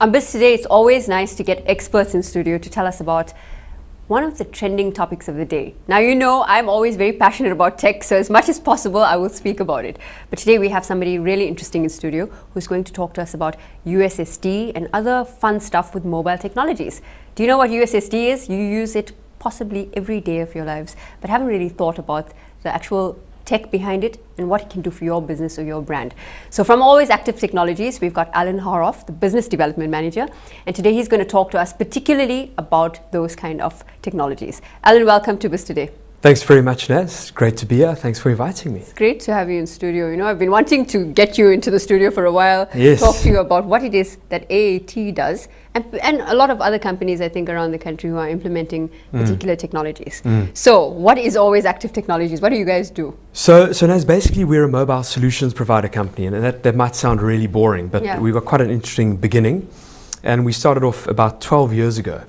On Biz Today, it's always nice to get experts in studio to tell us about one of the trending topics of the day. Now, you know, I'm always very passionate about tech, so as much as possible, I will speak about it. But today we have somebody really interesting in studio who's going to talk to us about USSD and other fun stuff with mobile technologies. Do you know what USSD is? You use it possibly every day of your lives, but haven't really thought about the actual tech behind it and what it can do for your business or your brand. So from Always Active Technologies, we've got Alan Haarhoff, the Business Development Manager, and today he's going to talk to us particularly about those kind of technologies. Alan, welcome to Biz Today. Thanks very much, Naz. Great to be here. Thanks for inviting me. It's great to have you in studio. You know, I've been wanting to get you into the studio for a while, Yes. talk to you about what it is that AAT does, and a lot of other companies, I think, around the country who are implementing particular technologies. So what is Always Active Technologies? What do you guys do? So Naz, basically we're a mobile solutions provider company, and that might sound really boring, but Yeah. we've got quite an interesting beginning. And we started off about 12 years ago.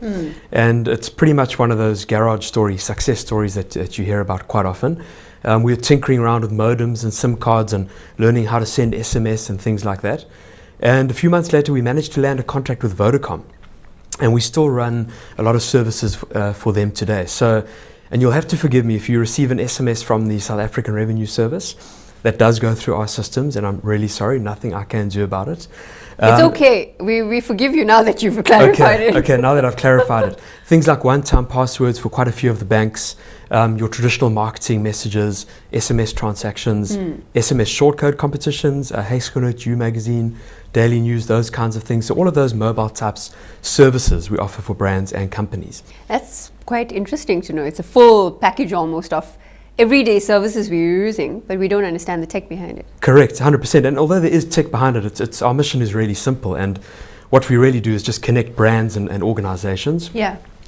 And it's pretty much one of those garage stories, success stories that you hear about quite often. We were tinkering around with modems and SIM cards and learning how to send SMS and things like that. And a few months later, we managed to land a contract with Vodacom. And we still run a lot of services for them today. So, and you'll have to forgive me if you receive an SMS from the South African Revenue Service. That does go through our systems, and I'm really sorry, nothing I can do about it. It's okay. We forgive you now that you've clarified it. Okay, now that I've clarified it. Things like one-time passwords for quite a few of the banks, your traditional marketing messages, SMS transactions, SMS shortcode competitions, Hey Skoonut, You Magazine, daily news, those kinds of things. So all of those mobile types services we offer for brands and companies. That's quite interesting to know. It's a full package almost of everyday services we're using, but we don't understand the tech behind it. Correct, 100%. And although there is tech behind it, it's our mission is really simple. And what we really do is just connect brands and organizations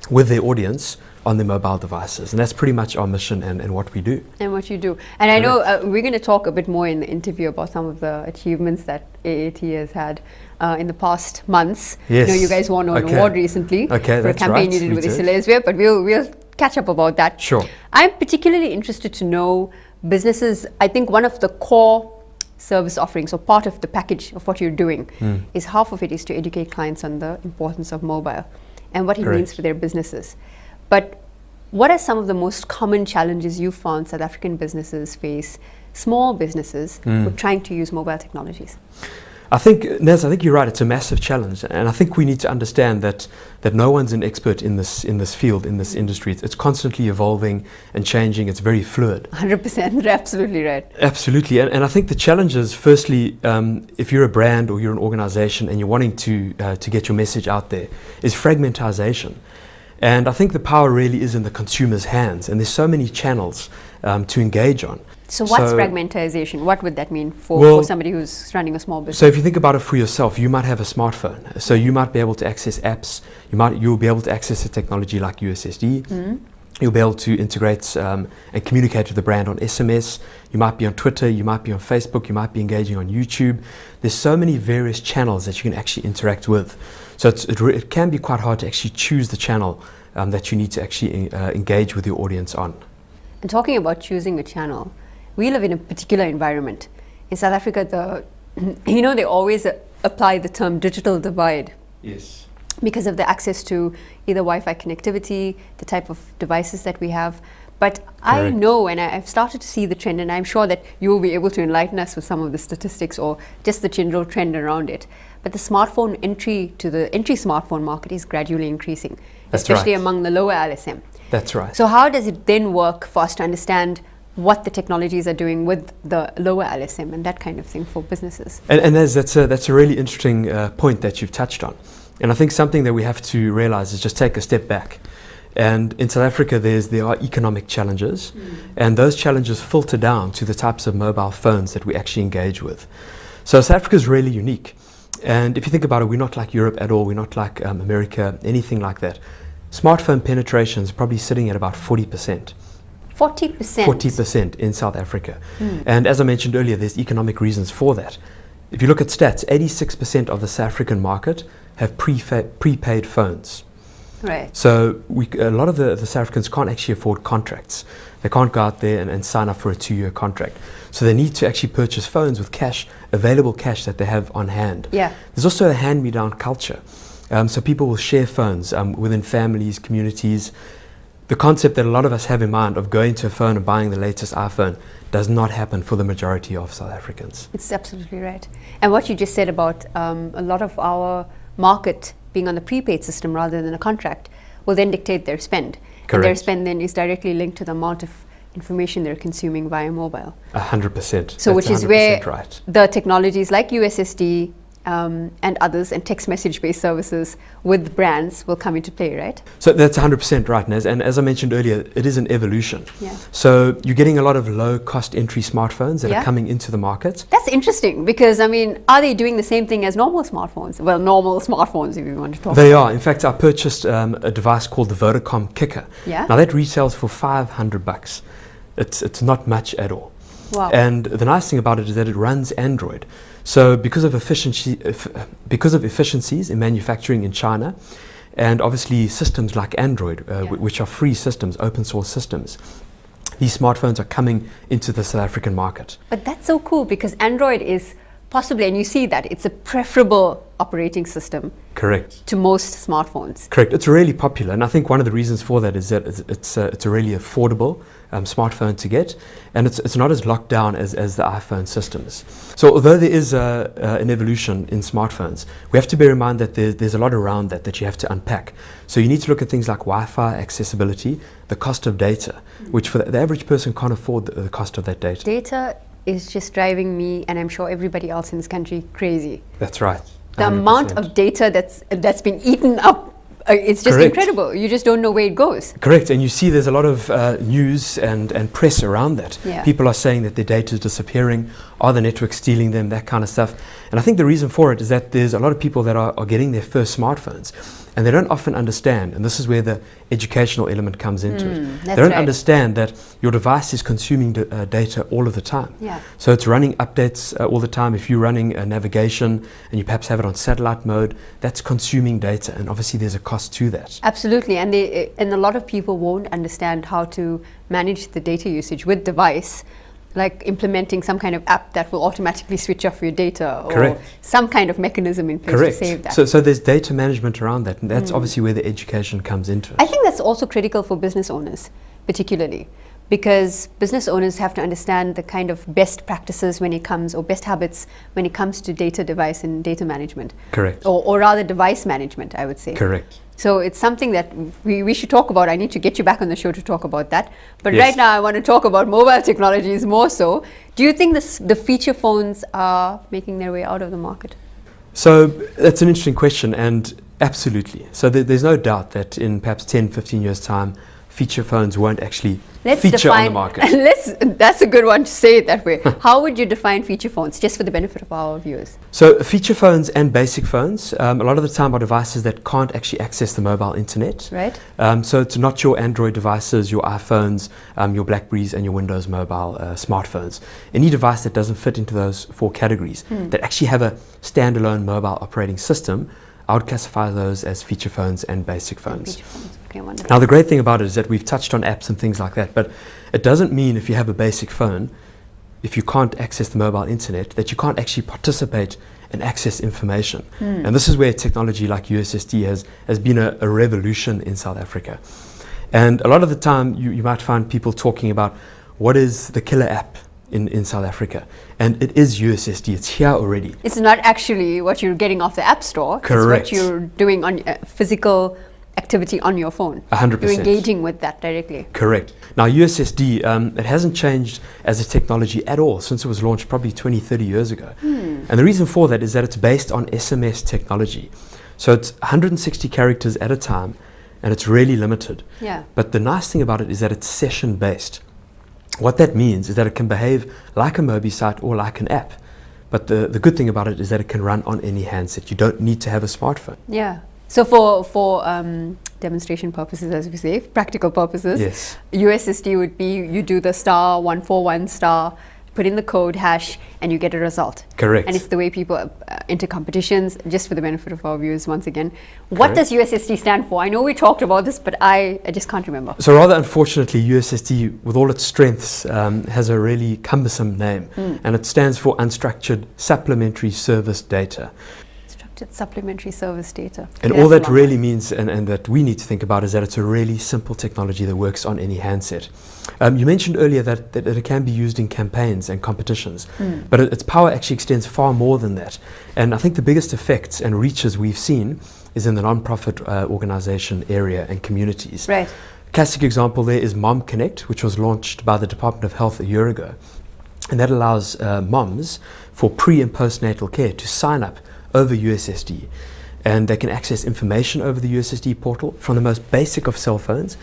with their audience on their mobile devices. And that's pretty much our mission and what we do. And what you do. And I know we're going to talk a bit more in the interview about some of the achievements that AAT has had in the past months. Yes. You know, you guys won an award recently for a that's campaign right. you did We with did. Isilesware, but we'll catch up about that. Sure. I'm particularly interested to know businesses. I think one of the core service offerings or part of the package of what you're doing is half of it is to educate clients on the importance of mobile and what it means for their businesses. But what are some of the most common challenges you found South African businesses face, small businesses who are trying to use mobile technologies? I think, Naz, I think you're right. It's a massive challenge, and I think we need to understand that no one's an expert in this field, in this industry. It's constantly evolving and changing. It's very fluid. 100%, you're absolutely right. Absolutely, and I think the challenge is, firstly, if you're a brand or you're an organization and you're wanting to get your message out there, is fragmentization. And I think the power really is in the consumer's hands, and there's so many channels to engage on. So what's fragmentization? What would that mean for somebody who's running a small business? So if you think about it for yourself, you might have a smartphone. So you might be able to access apps. You'll be able to access a technology like USSD. You'll be able to integrate and communicate with the brand on SMS. You might be on Twitter. You might be on Facebook. You might be engaging on YouTube. There's so many various channels that you can actually interact with. So it can be quite hard to actually choose the channel that you need to actually engage with your audience on. And talking about choosing a channel, we live in a particular environment. In South Africa, they always apply the term digital divide. Yes. Because of the access to either Wi-Fi connectivity, the type of devices that we have. But I know, and I've started to see the trend, and I'm sure that you will be able to enlighten us with some of the statistics or just the general trend around it. But the entry smartphone market is gradually increasing, especially among the lower LSM. That's right. So how does it then work for us to understand what the technologies are doing with the lower LSM and that kind of thing for businesses? And that's a really interesting point that you've touched on. And I think something that we have to realize is just take a step back. And in South Africa, there are economic challenges, and those challenges filter down to the types of mobile phones that we actually engage with. So South Africa is really unique. And if you think about it, we're not like Europe at all. We're not like America, anything like that. Smartphone penetration is probably sitting at about 40%. 40%? 40% in South Africa. And as I mentioned earlier, there's economic reasons for that. If you look at stats, 86% of the South African market have prepaid phones. Right. So a lot of the South Africans can't actually afford contracts. They can't go out there and sign up for a 2-year contract. So they need to actually purchase phones with cash, available cash that they have on hand. Yeah. There's also a hand-me-down culture. So people will share phones within families, communities. The concept that a lot of us have in mind of going to a phone and buying the latest iPhone does not happen for the majority of South Africans. It's absolutely right. And what you just said about a lot of our market being on the prepaid system rather than a contract will then dictate their spend. Correct. And their spend then is directly linked to the amount of information they're consuming via mobile. 100%. So which is where right. the technologies like USSD and others and text message based services with brands will come into play, right? So that's 100% right, Naz. And as I mentioned earlier, it is an evolution. Yeah. So you're getting a lot of low cost entry smartphones that are coming into the market. That's interesting because, I mean, are they doing the same thing as normal smartphones? Well, normal smartphones, if you want to talk. They are. In fact, I purchased a device called the Vodacom Kicker. Yeah. Now that retails for $500. It's not much at all. Wow. And the nice thing about it is that it runs Android. So because of efficiencies in manufacturing in China, and obviously systems like Android, which are free systems, open source systems, these smartphones are coming into the South African market. But that's so cool because Android is possibly, and you see that, it's a preferable operating system. Correct. To most smartphones. Correct. It's really popular, and I think one of the reasons for that is that it's a really affordable smartphone to get, and it's not as locked down as the iPhone systems. So although there is an evolution in smartphones, we have to bear in mind that there's a lot around that you have to unpack. So you need to look at things like Wi-Fi accessibility, the cost of data, which for the average person can't afford the cost of that data. Data is just driving me, and I'm sure everybody else in this country, crazy. That's right. 100%. The amount of data that's been eaten up, it's just Correct. incredible. You just don't know where it goes. Correct, and you see there's a lot of news and press around that. Yeah. People are saying that their data is disappearing, are the networks stealing them, that kind of stuff. And I think the reason for it is that there's a lot of people that are getting their first smartphones, and they don't often understand, and this is where the educational element comes into it. They don't understand that your device is consuming data all of the time. Yeah. So it's running updates all the time. If you're running a navigation and you perhaps have it on satellite mode, that's consuming data, and obviously there's a cost to that. Absolutely, and a lot of people won't understand how to manage the data usage with device, like implementing some kind of app that will automatically switch off your data, or Correct. some kind of mechanism in place Correct. to save that. So there's data management around that, and that's obviously where the education comes into it. I think that's also critical for business owners, particularly, because business owners have to understand the kind of best practices when it comes, or best habits when it comes to data device and data management. Correct. Or rather device management, I would say. Correct. So it's something that we should talk about. I need to get you back on the show to talk about that. But Yes. right now I want to talk about mobile technologies more so. Do you think the feature phones are making their way out of the market? So that's an interesting question, and absolutely. So there's no doubt that in perhaps 10, 15 years' time, feature phones won't actually feature on the market. That's a good one to say it that way. How would you define feature phones, just for the benefit of our viewers? So feature phones and basic phones, a lot of the time are devices that can't actually access the mobile internet. Right. So it's not your Android devices, your iPhones, your BlackBerries and your Windows mobile smartphones. Any device that doesn't fit into those 4 categories, that actually have a standalone mobile operating system, I would classify those as feature phones and basic phones. Feature phones. Okay, wonderful. Now the great thing about it is that we've touched on apps and things like that, but it doesn't mean if you have a basic phone, if you can't access the mobile internet, that you can't actually participate and access information. And this is where technology like USSD has been a revolution in South Africa. And a lot of the time you might find people talking about what is the killer app in South Africa, and it is USSD. It's here already. It's not actually what you're getting off the App Store. Correct. It's what you're doing on physical activity on your phone. 100%. You're engaging with that directly. Correct. Now USSD, it hasn't changed as a technology at all since it was launched probably 20, 30 years ago. And the reason for that is that it's based on SMS technology. So it's 160 characters at a time, and it's really limited. Yeah. But the nice thing about it is that it's session based. What that means is that it can behave like a Mobi site or like an app. But the good thing about it is that it can run on any handset. You don't need to have a smartphone. Yeah. So for demonstration purposes, as we say, practical purposes, Yes. USSD would be you do the *141* put in the code hash, and you get a result. Correct. And it's the way people enter competitions, just for the benefit of our viewers once again. What does USSD stand for? I know we talked about this, but I just can't remember. So rather unfortunately, USSD, with all its strengths, has a really cumbersome name, and it stands for Unstructured Supplementary Service Data. Supplementary service data. And all that really means, and that we need to think about, is that it's a really simple technology that works on any handset. You mentioned earlier that it can be used in campaigns and competitions, but its power actually extends far more than that. And I think the biggest effects and reaches we've seen is in the non-profit organization area and communities. Right. Classic example there is Mom Connect, which was launched by the Department of Health a year ago. And that allows moms for pre- and postnatal care to sign up over USSD, and they can access information over the USSD portal from the most basic of cell phones,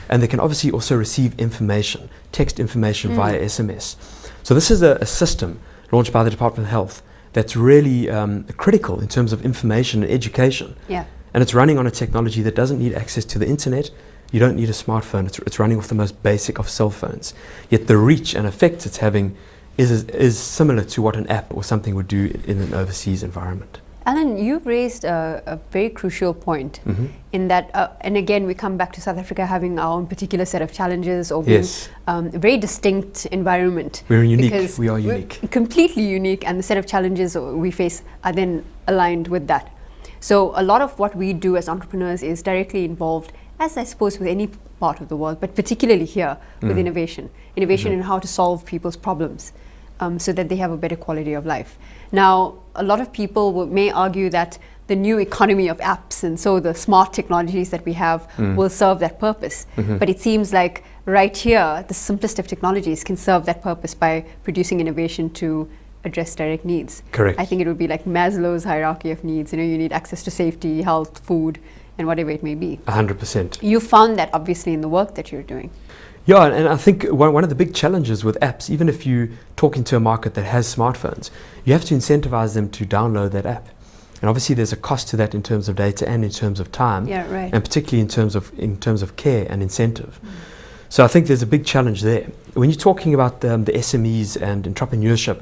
and they can obviously also receive information, text information via SMS. So this is a system launched by the Department of Health that's really critical in terms of information and education. Yeah. And it's running on a technology that doesn't need access to the internet. You don't need a smartphone. It's running off the most basic of cell phones. Yet the reach and effect it's having is similar to what an app or something would do in an overseas environment. Alan, you've raised a very crucial point in that, and again, we come back to South Africa having our own particular set of challenges, or being a very distinct environment. We're unique. We are unique. Completely unique, and the set of challenges we face are then aligned with that. So a lot of what we do as entrepreneurs is directly involved, as I suppose with any part of the world, but particularly here with innovation. Innovation in how to solve people's problems. So that they have a better quality of life. Now, a lot of people may argue that the new economy of apps and so the smart technologies that we have will serve that purpose. But it seems like right here, the simplest of technologies can serve that purpose by producing innovation to address direct needs. Correct. I think it would be like Maslow's hierarchy of needs. You know, you need access to safety, health, food, and whatever it may be. 100%. You found that obviously in the work that you're doing. Yeah, and I think one of the big challenges with apps, even if you talk into a market that has smartphones, you have to incentivize them to download that app. And obviously there's a cost to that in terms of data and in terms of time, and particularly in terms of care and incentive. So I think there's a big challenge there. When you're talking about the SMEs and entrepreneurship,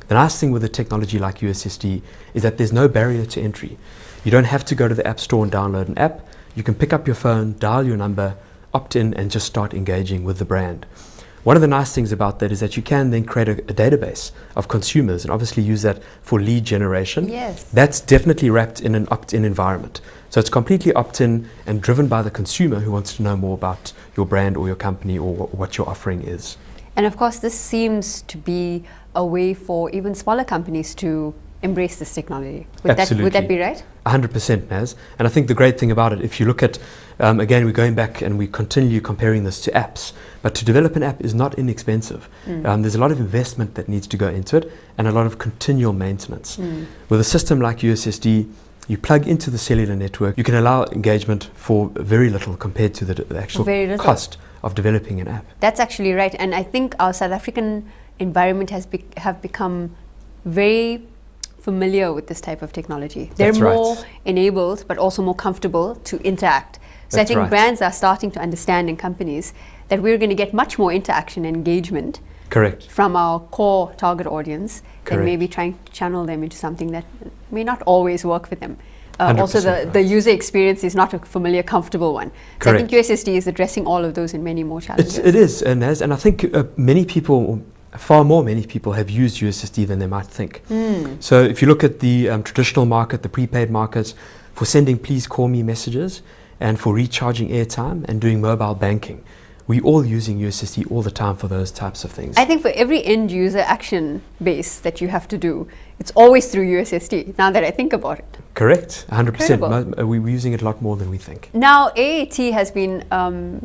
the nice thing with a technology like USSD is that there's no barrier to entry. You don't have to go to the App Store and download an app. You can pick up your phone, dial your number, opt in, and just start engaging with the brand. One of the nice things about that is that you can then create a database of consumers and obviously use that for lead generation. Yes. That's definitely wrapped in an opt-in environment. So it's completely opt-in and driven by the consumer who wants to know more about your brand or your company or what your offering is. And of course, this seems to be a way for even smaller companies to embrace this technology. Would that be right? 100%, Naz. And I think the great thing about it, if you look at, again, we're going back and we continue comparing this to apps, but to develop an app is not inexpensive. There's a lot of investment that needs to go into it and a lot of continual maintenance. With a system like USSD, you plug into the cellular network, you can allow engagement for very little compared to the actual cost of developing an app. That's actually right. And I think our South African environment have become very familiar with this type of technology. They're more enabled, but also more comfortable to interact. So I think brands are starting to understand in companies that we're going to get much more interaction and engagement from our core target audience than maybe trying to channel them into something that may not always work for them. Also, the user experience is not a familiar, comfortable one. So I think USSD is addressing all of those and many more challenges. It is, and I think many people have used USSD than they might think. So if you look at the traditional market, the prepaid markets, for sending please call me messages and for recharging airtime and doing mobile banking, we're all using USSD all the time for those types of things. I think for every end user action base that you have to do, it's always through USSD, now that I think about it. Correct, 100%. We're using it a lot more than we think. Now, AAT has been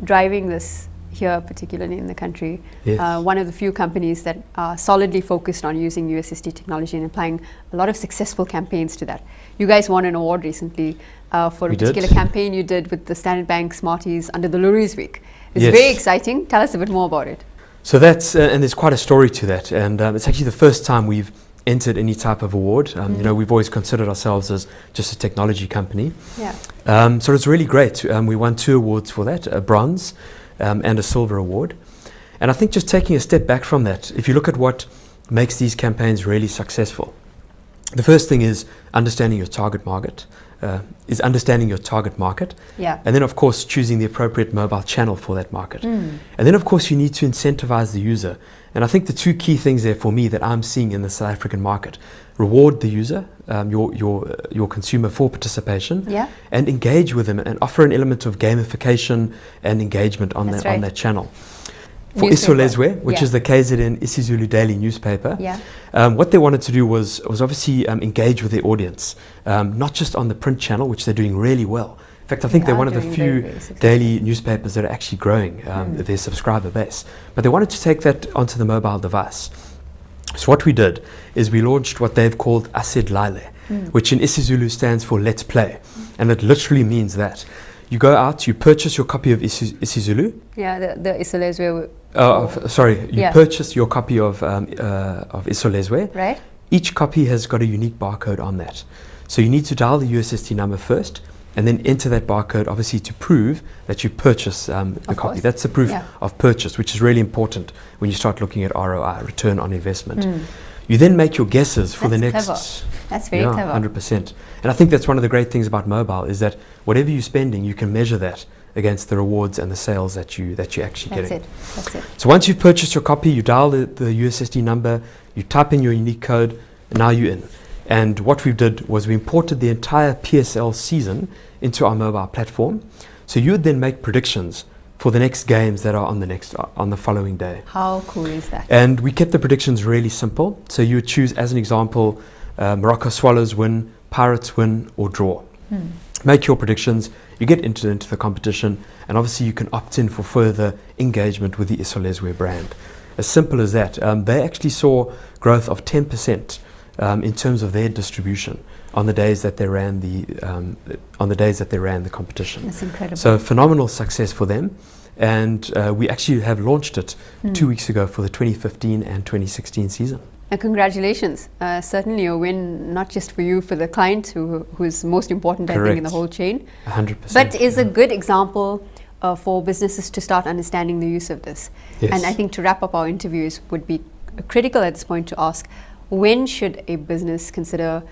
driving this here, particularly in the country. One of the few companies that are solidly focused on using USSD technology and applying a lot of successful campaigns to that. You guys won an award recently for a particular campaign you did with the Standard Bank Smarties under the Lourie's Week. It's very exciting. Tell us a bit more about it. So that's, and there's quite a story to that, and it's actually the first time we've entered any type of award. You know, we've always considered ourselves as just a technology company. So it's really great. We won 2 awards for that, a bronze and a silver award. And I think just taking a step back from that, if you look at what makes these campaigns really successful. The first thing is understanding your target market. Yeah. And then, of course, choosing the appropriate mobile channel for that market. And then, of course, you need to incentivize the user. And I think the two key things there for me that I'm seeing in the South African market: reward the user, your consumer, for participation, Yeah. and engage with them and offer an element of gamification and engagement on That's that on right. that channel. For Newspaper. Isolezwe, which Yeah. is the KZN isiZulu daily newspaper, Yeah. what they wanted to do was obviously engage with their audience, not just on the print channel, which they're doing really well. In fact, I think They they're are one of the doing few very, very successful. daily newspapers that are actually growing their subscriber base. But they wanted to take that onto the mobile device. So what we did is we launched what they've called Asid Lale, which in isiZulu stands for Let's Play. And it literally means that you go out, you purchase your copy of isiZulu. Yeah, the Isolezwe, You Yeah. purchase your copy of Isolezwe. right? Each copy has got a unique barcode on that. So you need to dial the USSD number first and then enter that barcode, obviously, to prove that you purchase the Of copy. course. That's the proof Yeah. of purchase, which is really important when you start looking at ROI, return on investment. You then make your guesses for the That's next... That's very yeah, clever. 100%. And I think that's one of the great things about mobile, is that whatever you're spending, you can measure that against the rewards and the sales that you're actually That's getting. it. That's it. So once you've purchased your copy, you dial the USSD number, you type in your unique code, and now you're in. And what we did was we imported the entire PSL season into our mobile platform. So you would then make predictions for the next games that are on the following day. How cool is that? And we kept the predictions really simple. So you would choose, as an example, Morocco Swallows win, Pirates win, or draw. Make your predictions, you get into the competition, and obviously you can opt in for further engagement with the Isolezwe brand. As simple as that. They actually saw growth of 10% in terms of their distribution on the days that they ran the competition. That's incredible. So phenomenal success for them. And we actually have launched it 2 weeks ago for the 2015 and 2016 season. And congratulations. Certainly a win, not just for you, for the client, who is most important, I think, in the Correct. whole chain. 100%. But is a good example for businesses to start understanding the use of this. Yes. And I think to wrap up our interviews would be critical at this point to ask, when should a business consider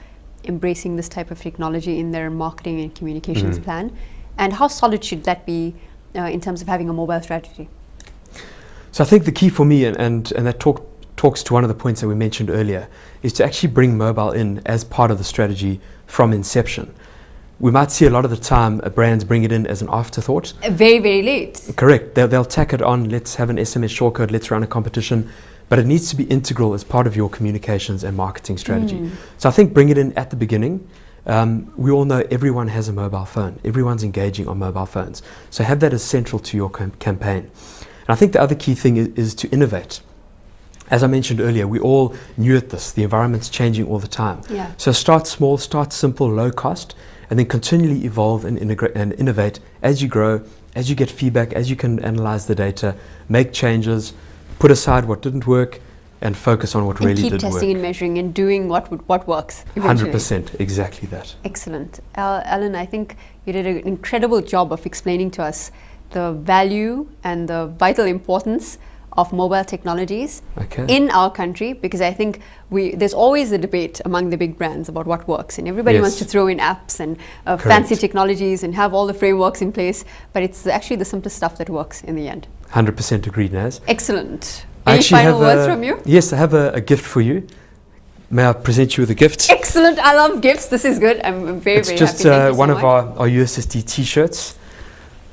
embracing this type of technology in their marketing and communications plan? And how solid should that be in terms of having a mobile strategy? So I think the key for me, and that talks to one of the points that we mentioned earlier, is to actually bring mobile in as part of the strategy from inception. We might see a lot of the time brands bring it in as an afterthought. Very, very late. Correct. They'll tack it on, let's have an SMS shortcode, let's run a competition. But it needs to be integral as part of your communications and marketing strategy. So I think bring it in at the beginning. We all know everyone has a mobile phone. Everyone's engaging on mobile phones. So have that as central to your campaign. And I think the other key thing is to innovate. As I mentioned earlier, we're all new at this. The environment's changing all the time. Yeah. So start small, start simple, low cost, and then continually evolve and integrate and innovate as you grow, as you get feedback, as you can analyze the data, make changes, put aside what didn't work, and focus on what And really keep did testing work. and measuring and doing what works eventually. 100%, exactly that. Excellent. Alan, I think you did an incredible job of explaining to us the value and the vital importance of mobile technologies Okay. in our country, because I think there's always a debate among the big brands about what works, and everybody Yes. wants to throw in apps and Correct. fancy technologies and have all the frameworks in place, but it's actually the simplest stuff that works in the end. 100% agreed, Naz. Excellent. I Any actually final have words from you? Yes, I have a gift for you. May I present you with a gift? Excellent. I love gifts. This is good. I'm very, It's very just happy. Thank you one so of much. our USSD t-shirts.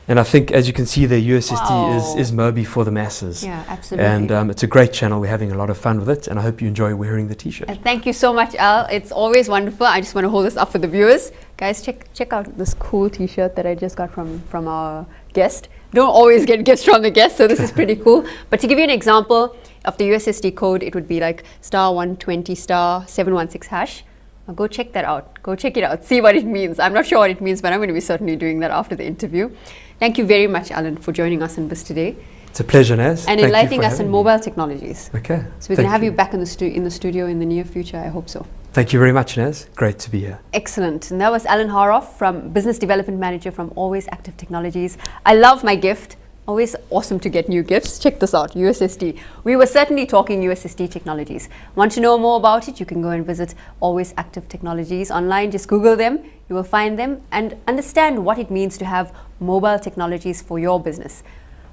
And I think, as you can see, the USSD Wow. is Moby for the masses. Yeah, absolutely. And it's a great channel. We're having a lot of fun with it. And I hope you enjoy wearing the t-shirt. And thank you so much, Al. It's always wonderful. I just want to hold this up for the viewers. Guys, check out this cool t-shirt that I just got from our guest. Don't always get gifts from the guest, so this is pretty cool. But to give you an example of the USSD code, it would be like *120 *716#. Now go check that out. Go check it out. See what it means. I'm not sure what it means, but I'm going to be certainly doing that after the interview. Thank you very much, Alan, for joining us in Biz Today It's a pleasure, Naz. and Thank you enlightening for us in having me. mobile technologies. Okay. So we're going to have you back in the studio in the near future. I hope so. Thank you very much, Naz. Great to be here. Excellent. And that was Alan Haarhoff, from Business Development Manager from Always Active Technologies. I love my gift. Always awesome to get new gifts. Check this out, USSD. We were certainly talking USSD technologies. Want to know more about it? You can go and visit Always Active Technologies online. Just Google them. You will find them and understand what it means to have mobile technologies for your business.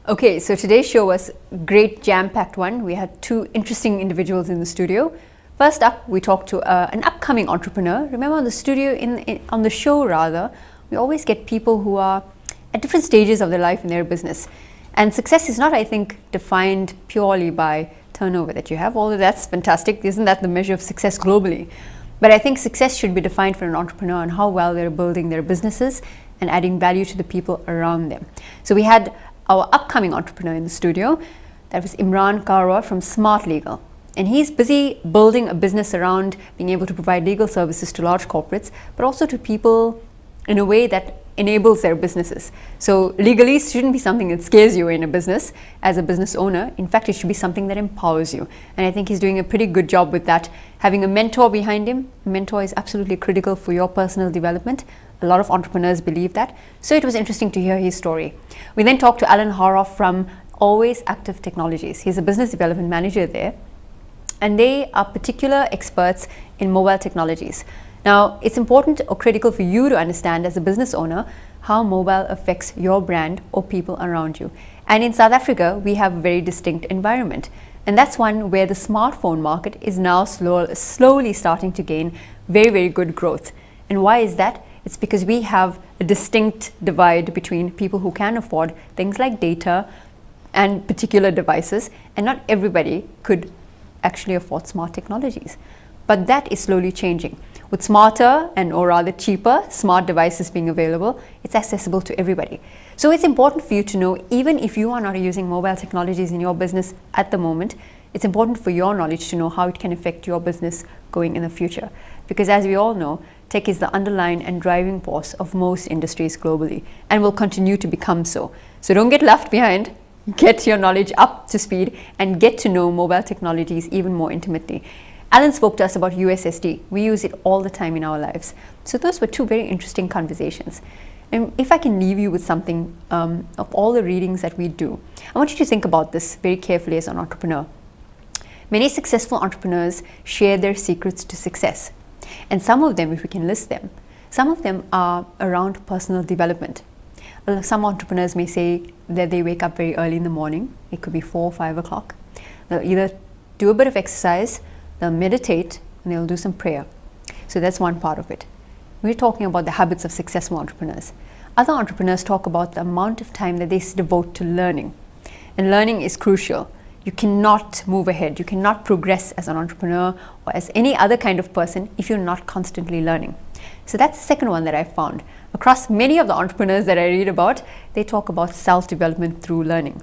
Okay, so today's show was a great jam-packed one. We had two interesting individuals in the studio. First up, we talked to an upcoming entrepreneur. Remember on the studio, on the show rather, we always get people who are at different stages of their life in their business. And success is not, I think, defined purely by turnover that you have, although that's fantastic. Isn't that the measure of success globally? But I think success should be defined for an entrepreneur on how well they're building their businesses and adding value to the people around them. So we had our upcoming entrepreneur in the studio. That was Imran Karwa from Smart Legal. And he's busy building a business around being able to provide legal services to large corporates, but also to people in a way that enables their businesses. So legalese shouldn't be something that scares you in a business as a business owner. In fact, it should be something that empowers you. And I think he's doing a pretty good job with that. Having a mentor behind him, a mentor is absolutely critical for your personal development. A lot of entrepreneurs believe that. So it was interesting to hear his story. We then talked to Alan Haarhoff from Always Active Technologies. He's a business development manager there. And they are particular experts in mobile technologies. Now, it's important or critical for you to understand as a business owner how mobile affects your brand or people around you. And in South Africa, we have a very distinct environment. And that's one where the smartphone market is now slowly starting to gain very, very good growth. And why is that? It's because we have a distinct divide between people who can afford things like data and particular devices, and not everybody could actually afford smart technologies. But that is slowly changing. With smarter or rather cheaper smart devices being available, it's accessible to everybody. So it's important for you to know, even if you are not using mobile technologies in your business at the moment, it's important for your knowledge to know how it can affect your business going in the future. Because as we all know, tech is the underlying and driving force of most industries globally and will continue to become so. So don't get left behind. Get your knowledge up to speed and get to know mobile technologies even more intimately. Alan spoke to us about USSD. We use it all the time in our lives. So those were two very interesting conversations. And if I can leave you with something of all the readings that we do, I want you to think about this very carefully as an entrepreneur. Many successful entrepreneurs share their secrets to success. And some of them, if we can list them, some of them are around personal development. Some entrepreneurs may say that they wake up very early in the morning. It could be 4 or 5 o'clock. They'll either do a bit of exercise, they'll meditate, and they'll do some prayer. So that's one part of it. We're talking about the habits of successful entrepreneurs. Other entrepreneurs talk about the amount of time that they devote to learning. And learning is crucial. You cannot move ahead. You cannot progress as an entrepreneur or as any other kind of person if you're not constantly learning. So that's the second one that I found. Across many of the entrepreneurs that I read about, they talk about self-development through learning.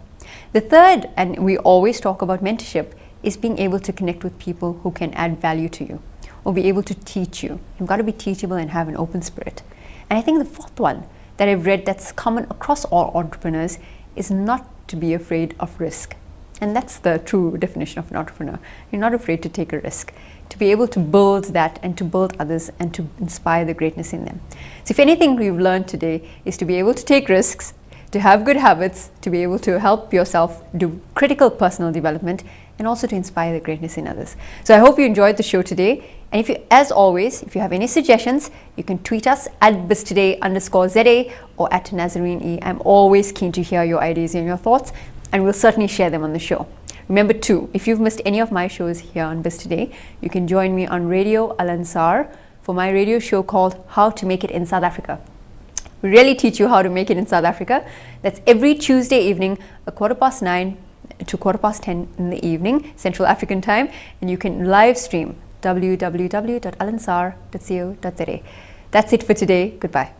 The third, and we always talk about mentorship, is being able to connect with people who can add value to you or be able to teach you. You've got to be teachable and have an open spirit. And I think the fourth one that I've read that's common across all entrepreneurs is not to be afraid of risk. And that's the true definition of an entrepreneur. You're not afraid to take a risk, to be able to build that and to build others and to inspire the greatness in them. So if anything we've learned today is to be able to take risks, to have good habits, to be able to help yourself do critical personal development, and also to inspire the greatness in others. So I hope you enjoyed the show today. And if you, as always, if you have any suggestions, you can tweet us at BizToday_ZA or at Nazareen E. I'm always keen to hear your ideas and your thoughts, and we'll certainly share them on the show. Remember too, if you've missed any of my shows here on Biz Today, you can join me on Radio Al Ansar for my radio show called How to Make It in South Africa. We really teach you how to make it in South Africa. That's every Tuesday evening, 9:15 to 10:15 in the evening, Central African time, and you can live stream www.alansar.co.za. That's it for today. Goodbye.